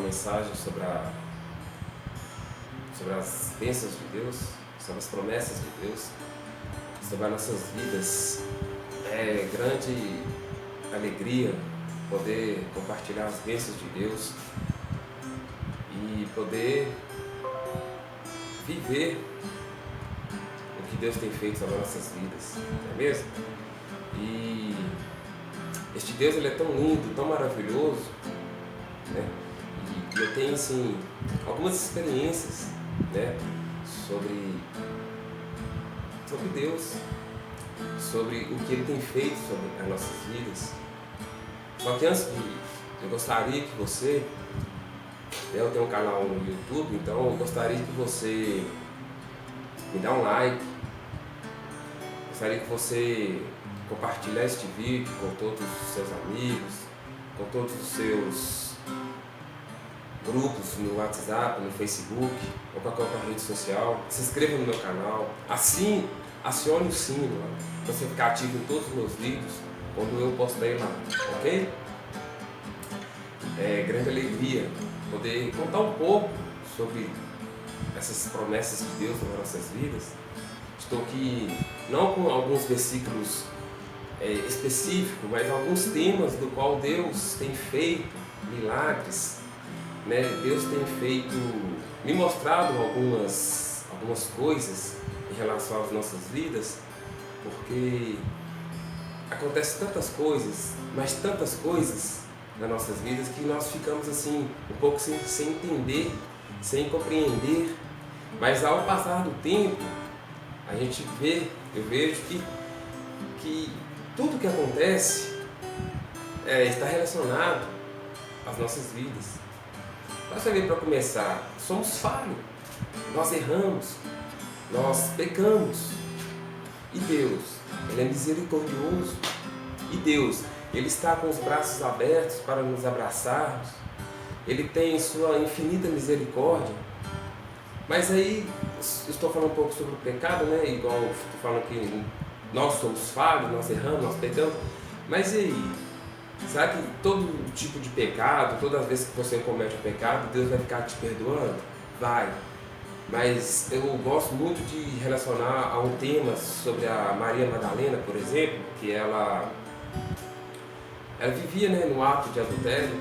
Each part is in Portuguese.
mensagem sobre as bênçãos de Deus, sobre as promessas de Deus, sobre as nossas vidas. É grande alegria poder compartilhar as bênçãos de Deus e poder viver o que Deus tem feito sobre as nossas vidas, não é mesmo? E este Deus, ele é tão lindo, tão maravilhoso, né? E eu tenho assim algumas experiências, né, sobre Deus, sobre o que Ele tem feito sobre as nossas vidas. Só que antes eu gostaria que você, eu tenho um canal no YouTube, então eu gostaria que você me dá um like, gostaria que você compartilhar este vídeo com todos os seus amigos, com todos os seus grupos no WhatsApp, no Facebook ou qualquer outra rede social. Se inscreva no meu canal, assim acione o sino para você ficar ativo em todos os meus vídeos quando eu postar lá, ok? É grande alegria poder contar um pouco sobre essas promessas de Deus nas nossas vidas. Estou aqui não com alguns versículos específicos, mas alguns temas do qual Deus tem feito milagres, né? Deus tem me mostrado algumas coisas em relação às nossas vidas, porque acontecem tantas coisas, mas tantas coisas nas nossas vidas que nós ficamos assim um pouco sem entender, sem compreender, mas ao passar do tempo eu vejo que tudo que acontece está relacionado às nossas vidas. Você vê, para começar, somos falhos, nós erramos, nós pecamos, e Deus, Ele é misericordioso, e Deus, Ele está com os braços abertos para nos abraçarmos, Ele tem sua infinita misericórdia. Mas aí, eu estou falando um pouco sobre o pecado, né? Igual eu estou falando que nós somos falhos, nós erramos, nós pecamos, mas e aí? Será que todo tipo de pecado, todas as vezes que você comete um pecado, Deus vai ficar te perdoando? Vai. Mas eu gosto muito de relacionar a um tema sobre a Maria Madalena, por exemplo, que ela vivia, né, no ato de adultério.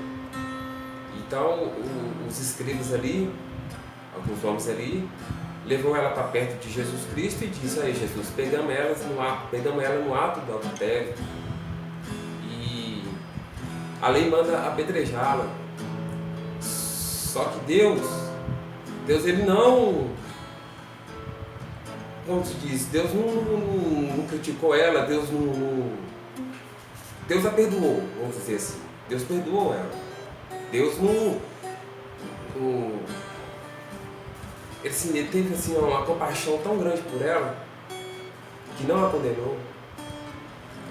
Então os escribas ali, alguns homens ali, levou ela para perto de Jesus Cristo e disse: aí Jesus, pegamos ela no ato do adultério. A lei manda apedrejá-la. Só que Deus ele não, como se diz, Deus não criticou ela, Deus a perdoou, vamos dizer assim. Deus perdoou ela. Deus ele teve assim uma compaixão tão grande por ela que não a condenou.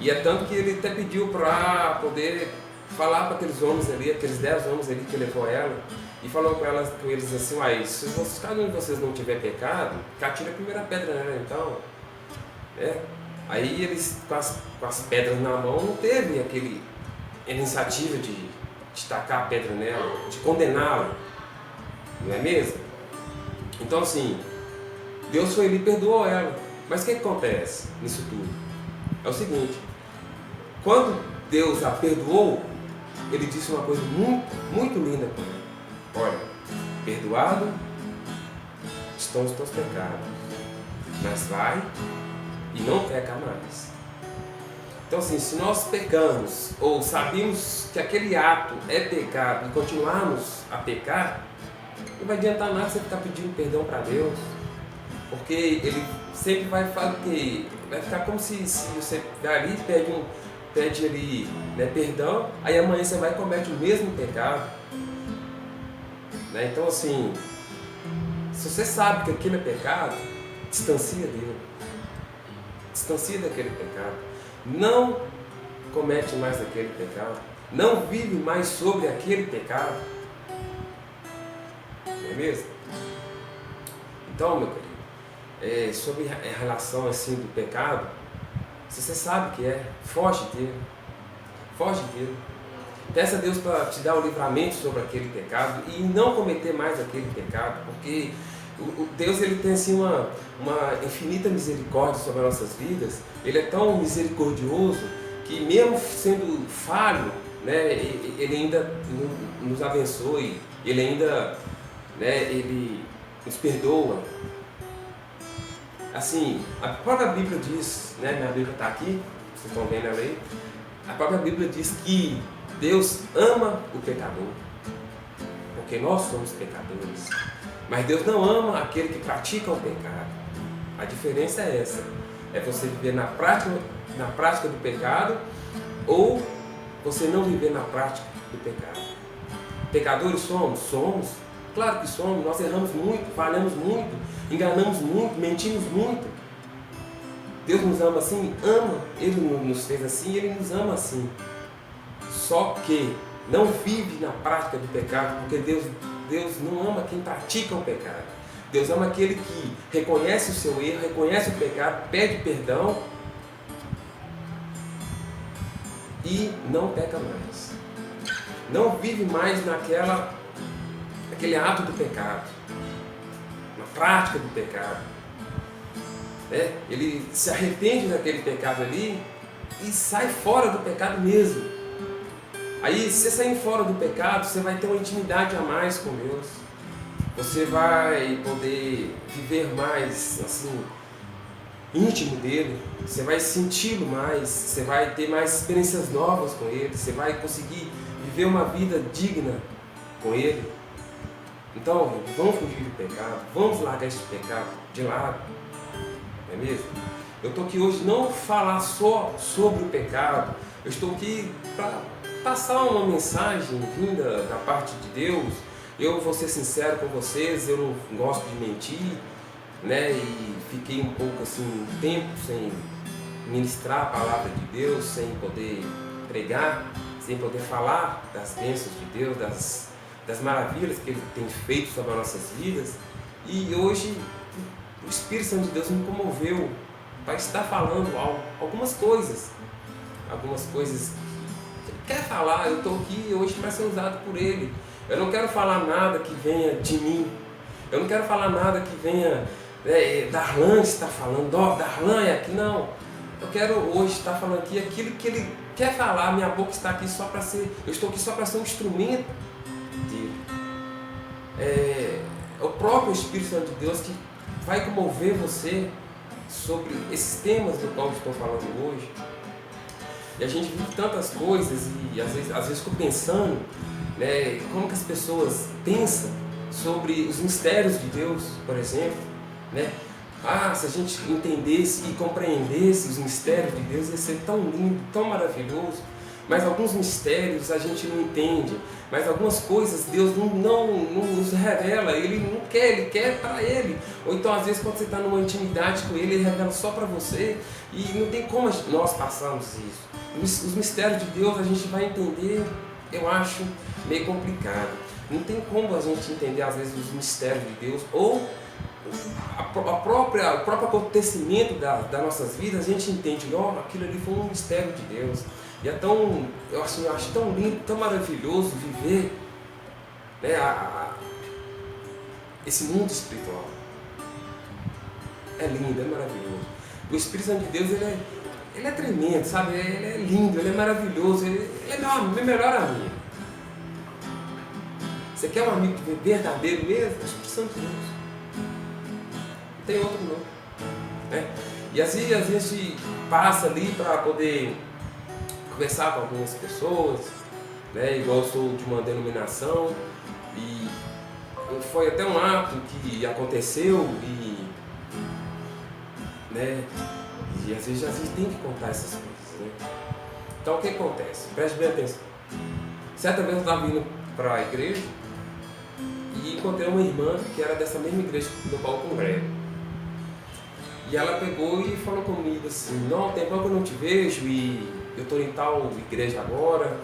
E é tanto que ele até pediu para poder falar para aqueles homens ali, aqueles 10 homens ali que levou ela, e falou com eles assim: uai, se cada um de vocês não tiver pecado, que atire a primeira pedra nela então. Aí eles, com as pedras na mão, não teve aquele iniciativa de tacar a pedra nela, de condená-la, não é mesmo? Então assim, Deus foi ali e perdoou ela. Mas o que acontece nisso tudo? É o seguinte: quando Deus a perdoou, Ele disse uma coisa muito, muito linda para ela: olha, perdoado estão os teus pecados, mas vai e não peca mais. Então assim, se nós pecamos ou sabemos que aquele ato é pecado e continuarmos a pecar, não vai adiantar nada você ficar pedindo perdão para Deus, porque Ele sempre vai falar que vai ficar como se você vai ali e pede ali, né, perdão, aí amanhã você vai e comete o mesmo pecado, né? Então assim, se você sabe que aquilo é pecado, distancia dele, distancia daquele pecado, não comete mais aquele pecado, não vive mais sobre aquele pecado, não é mesmo? Então, meu querido, sobre a relação assim do pecado, se você sabe que foge dele, foge dele. Peça a Deus para te dar o livramento sobre aquele pecado e não cometer mais aquele pecado, porque Deus ele tem assim uma infinita misericórdia sobre as nossas vidas. Ele é tão misericordioso que mesmo sendo falho, né, ele ainda nos abençoe, ele ainda, né, ele nos perdoa. Assim, a própria Bíblia diz, né, minha Bíblia está aqui, vocês estão vendo ela aí, a própria Bíblia diz que Deus ama o pecador, porque nós somos pecadores, mas Deus não ama aquele que pratica o pecado. A diferença é essa, é você viver na prática do pecado ou você não viver na prática do pecado. Pecadores somos? Somos. Claro que somos. Nós erramos muito, falhamos muito, enganamos muito, mentimos muito. Deus nos ama assim? Ama. Ele nos fez assim, Ele nos ama assim. Só que não vive na prática do pecado, porque Deus não ama quem pratica o pecado. Deus ama aquele que reconhece o seu erro, reconhece o pecado, pede perdão e não peca mais. Não vive mais naquele ato do pecado, na prática do pecado. Ele se arrepende daquele pecado ali e sai fora do pecado mesmo. Aí, se você sair fora do pecado, você vai ter uma intimidade a mais com Deus. Você vai poder viver mais, assim, íntimo dele. Você vai senti-lo mais. Você vai ter mais experiências novas com ele. Você vai conseguir viver uma vida digna com ele. Então, vamos fugir do pecado. Vamos largar esse pecado de lado. Não é mesmo? Eu estou aqui hoje não falar só sobre o pecado. Eu estou aqui para passar uma mensagem vinda da parte de Deus. Eu vou ser sincero com vocês, eu não gosto de mentir, né? E fiquei um pouco assim, um tempo sem ministrar a palavra de Deus, sem poder pregar, sem poder falar das bênçãos de Deus, das maravilhas que Ele tem feito sobre as nossas vidas. E hoje o Espírito Santo de Deus me comoveu para estar falando algumas coisas que Ele quer falar. Eu estou aqui hoje para ser usado por Ele. Eu não quero falar nada que venha de mim. Eu não quero falar nada que venha Darlan está falando, Darlan é aqui, não. Eu quero hoje estar falando aqui aquilo que Ele quer falar. Minha boca está aqui só para ser, eu estou aqui só para ser um instrumento dele. É o próprio Espírito Santo de Deus que vai comover você sobre esses temas do qual eu estou falando hoje. E a gente vive tantas coisas e às vezes fico pensando, né, como que as pessoas pensam sobre os mistérios de Deus, por exemplo, né? Se a gente entendesse e compreendesse os mistérios de Deus, ia ser tão lindo, tão maravilhoso. Mas alguns mistérios a gente não entende, mas algumas coisas Deus não nos revela, Ele não quer, Ele quer para Ele. Ou então às vezes quando você está numa intimidade com Ele revela só para você e não tem como nós passarmos isso. Os mistérios de Deus a gente vai entender, eu acho, meio complicado. Não tem como a gente entender às vezes os mistérios de Deus ou o próprio acontecimento das nossas vidas. A gente entende, aquilo ali foi um mistério de Deus. E é tão, eu acho tão lindo, tão maravilhoso viver, né, esse mundo espiritual. É lindo, é maravilhoso. O Espírito Santo de Deus, ele é tremendo, sabe? Ele é lindo, ele é maravilhoso, ele é meu melhor amigo. Você quer um amigo verdadeiro mesmo? O Espírito Santo de Deus. Não tem outro não. Né? E assim, às vezes a gente passa ali para poder conversar com algumas pessoas, né? Igual eu sou de uma denominação e foi até um ato que aconteceu né? E às vezes a gente tem que contar essas coisas, né? Então o que acontece? Preste bem atenção. Certa vez eu estava vindo para a igreja e encontrei uma irmã que era dessa mesma igreja do qual eu congrego. E ela pegou e falou comigo assim, não, tem tempo que eu não te vejo e eu estou em tal igreja agora.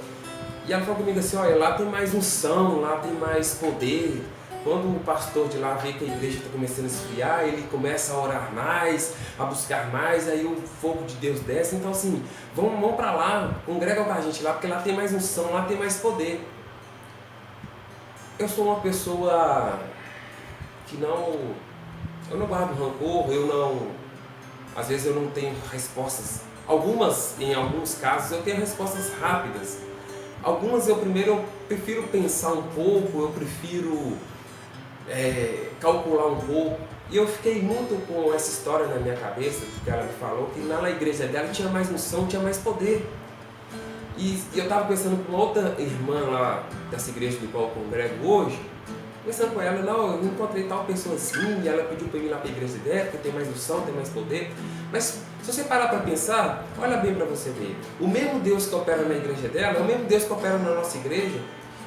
E ela falou comigo assim, olha, lá tem mais unção, lá tem mais poder, Quando o pastor de lá vê que a igreja está começando a esfriar, ele começa a orar mais, a buscar mais, aí o fogo de Deus desce. Então assim, vamos para lá, congrega com a gente lá, porque lá tem mais unção, lá tem mais poder. Eu sou uma pessoa que eu não guardo rancor, às vezes eu não tenho respostas. Em alguns casos eu tenho respostas rápidas. Algumas eu prefiro pensar um pouco, eu prefiro calcular um pouco. E eu fiquei muito com essa história na minha cabeça, que ela me falou, que lá na igreja dela tinha mais unção, tinha mais poder. E eu estava pensando com outra irmã lá dessa igreja do qual eu congrego hoje, conversando com ela, não, eu encontrei tal pessoa assim, e ela pediu para eu ir lá para a igreja dela, porque tem mais unção, tem mais poder. Mas se você parar para pensar, olha bem para você ver, o mesmo Deus que opera na igreja dela é o mesmo Deus que opera na nossa igreja.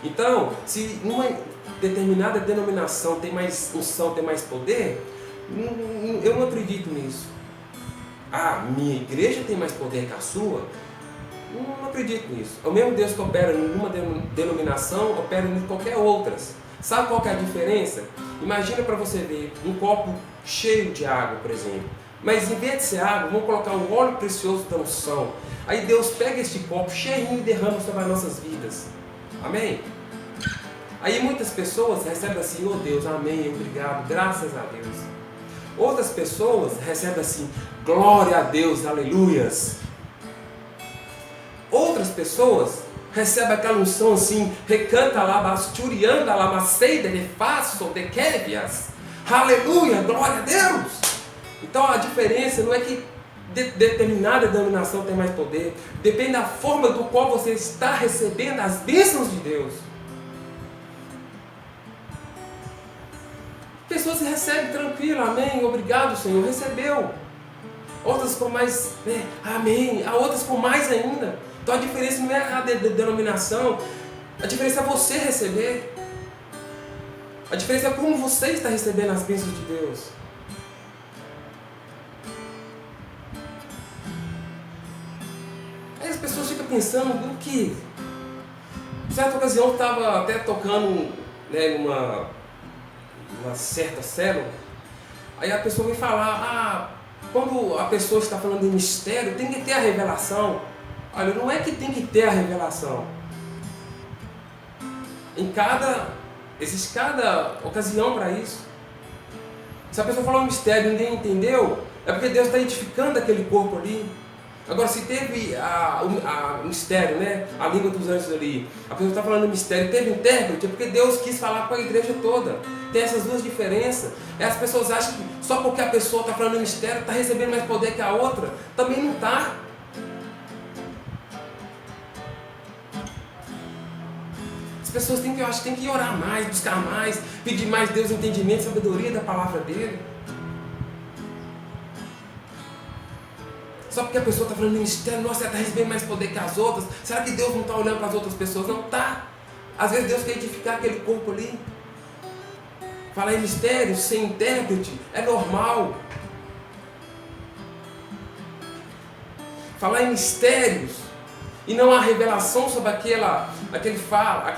Então, se numa determinada denominação tem mais unção, tem mais poder, eu não acredito nisso. Minha igreja tem mais poder que a sua? Não acredito nisso. É o mesmo Deus que opera em uma denominação, opera em qualquer outra. Sabe qual que é a diferença? Imagina para você ver um copo cheio de água, por exemplo. Mas em vez de ser água, vamos colocar um óleo precioso da unção. Aí Deus pega este copo cheinho e derrama sobre as nossas vidas. Amém? Aí muitas pessoas recebem assim, oh Deus, amém, obrigado, graças a Deus. Outras pessoas recebem assim, glória a Deus, aleluias. Outras pessoas recebem aquela unção assim, recanta lá, basturianda lá, maceida, de faço, de quévias. Aleluia, glória a Deus. Então a diferença não é que determinada denominação tem mais poder, depende da forma do qual você está recebendo as bênçãos de Deus. Pessoas recebem tranquilo, amém, obrigado Senhor, recebeu. Outras com mais, amém, há outras com mais ainda. Então a diferença não é a denominação, a diferença é você receber. A diferença é como você está recebendo as bênçãos de Deus. Aí as pessoas ficam pensando no que? Em certa ocasião eu estava até tocando numa certa célula, aí a pessoa vem falar, quando a pessoa está falando de mistério, tem que ter a revelação. Olha, não é que tem que ter a revelação. Existe cada ocasião para isso. Se a pessoa falar um mistério e ninguém entendeu, é porque Deus está edificando aquele corpo ali. Agora, se teve o mistério, a língua dos anjos ali, a pessoa está falando mistério, teve intérprete, é porque Deus quis falar com a igreja toda. Tem essas duas diferenças. E as pessoas acham que só porque a pessoa está falando mistério, está recebendo mais poder que a outra. Também não está. As pessoas têm que orar mais, buscar mais, pedir mais Deus entendimento, sabedoria da palavra dele. Só porque a pessoa está falando em mistério, nossa, ela está recebendo mais poder que as outras. Será que Deus não está olhando para as outras pessoas? Não está. Às vezes Deus quer edificar aquele corpo ali. Falar em mistério, sem intérprete, é normal. Falar em mistérios e não há revelação sobre aquele fala,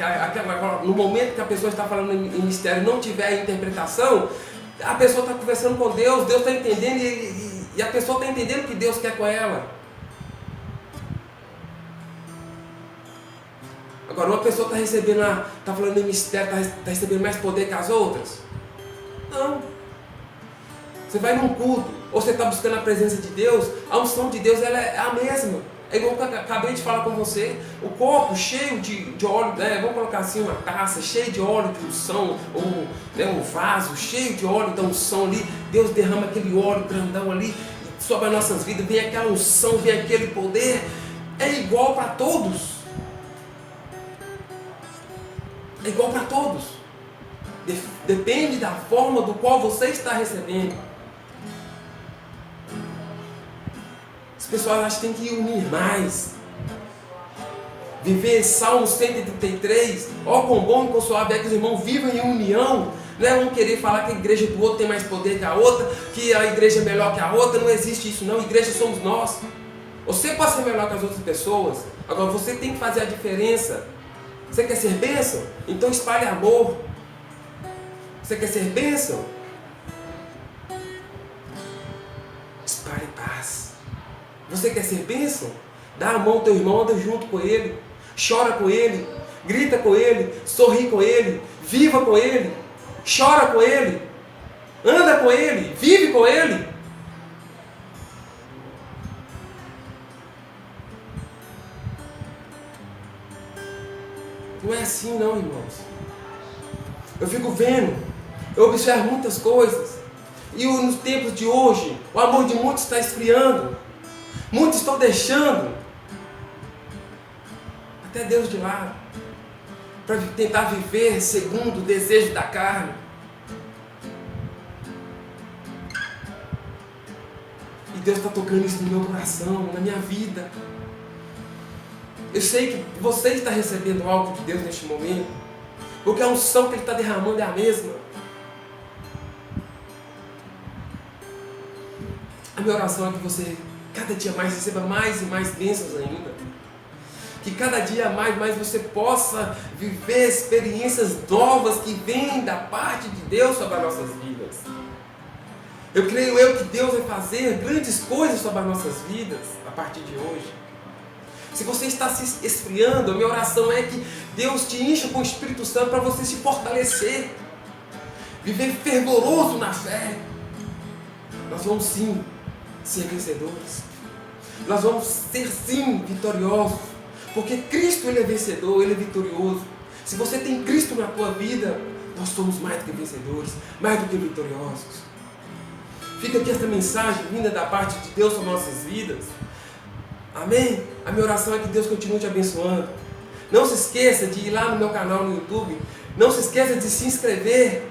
no momento que a pessoa está falando em mistério, não tiver a interpretação, a pessoa está conversando com Deus, Deus está entendendo e a pessoa está entendendo o que Deus quer com ela. Agora, uma pessoa está falando em mistério, está recebendo mais poder que as outras? Não. Você vai num culto, ou você está buscando a presença de Deus, a unção de Deus ela é a mesma. É igual que eu acabei de falar com você, o copo cheio de óleo, vamos colocar assim uma taça cheia de óleo de unção, ou um vaso cheio de óleo da unção ali, Deus derrama aquele óleo grandão ali sobre as nossas vidas, vem aquela unção, vem aquele poder, é igual para todos. É igual para todos. Depende da forma do qual você está recebendo. As pessoas acham que tem que unir mais. Viver Salmo 133. Ó, quão bom e quão suave é que os irmãos vivam em união. Não é um querer falar que a igreja do outro tem mais poder que a outra, que a igreja é melhor que a outra. Não existe isso não. A igreja somos nós. Você pode ser melhor que as outras pessoas. Agora você tem que fazer a diferença. Você quer ser bênção? Então espalhe amor. Você quer ser bênção? Espalhe paz. Você quer ser bênção? Dá a mão ao teu irmão, anda junto com ele, chora com ele, grita com ele, sorri com ele, viva com ele, chora com ele, anda com ele, vive com ele. Não é assim não, irmãos. Eu fico vendo, eu observo muitas coisas, e nos tempos de hoje, o amor de muitos está esfriando, muitos estão deixando até Deus de lado, para tentar viver segundo o desejo da carne. E Deus está tocando isso no meu coração, na minha vida. Eu sei que você está recebendo algo de Deus neste momento, porque a unção que Ele está derramando é a mesma. A minha oração é que você cada dia mais receba mais e mais bênçãos ainda. Que cada dia mais você possa viver experiências novas que vêm da parte de Deus sobre as nossas vidas. Eu creio que Deus vai fazer grandes coisas sobre as nossas vidas a partir de hoje. Se você está se esfriando, a minha oração é que Deus te encha com o Espírito Santo para você se fortalecer. Viver fervoroso na fé. Nós vamos sim ser vencedores. Nós vamos ser sim vitoriosos. Porque Cristo, Ele é vencedor, Ele é vitorioso. Se você tem Cristo na tua vida, nós somos mais do que vencedores, mais do que vitoriosos. Fica aqui esta mensagem vinda da parte de Deus sobre nossas vidas. Amém? A minha oração é que Deus continue te abençoando. Não se esqueça de ir lá no meu canal no YouTube. Não se esqueça de se inscrever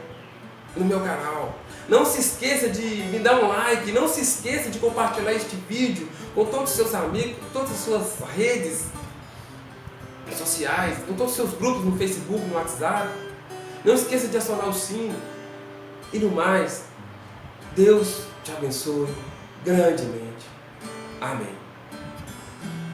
no meu canal. Não se esqueça de me dar um like. Não se esqueça de compartilhar este vídeo com todos os seus amigos, com todas as suas redes sociais, com todos os seus grupos no Facebook, no WhatsApp. Não esqueça de acionar o sino. E no mais, Deus te abençoe grandemente. Amém.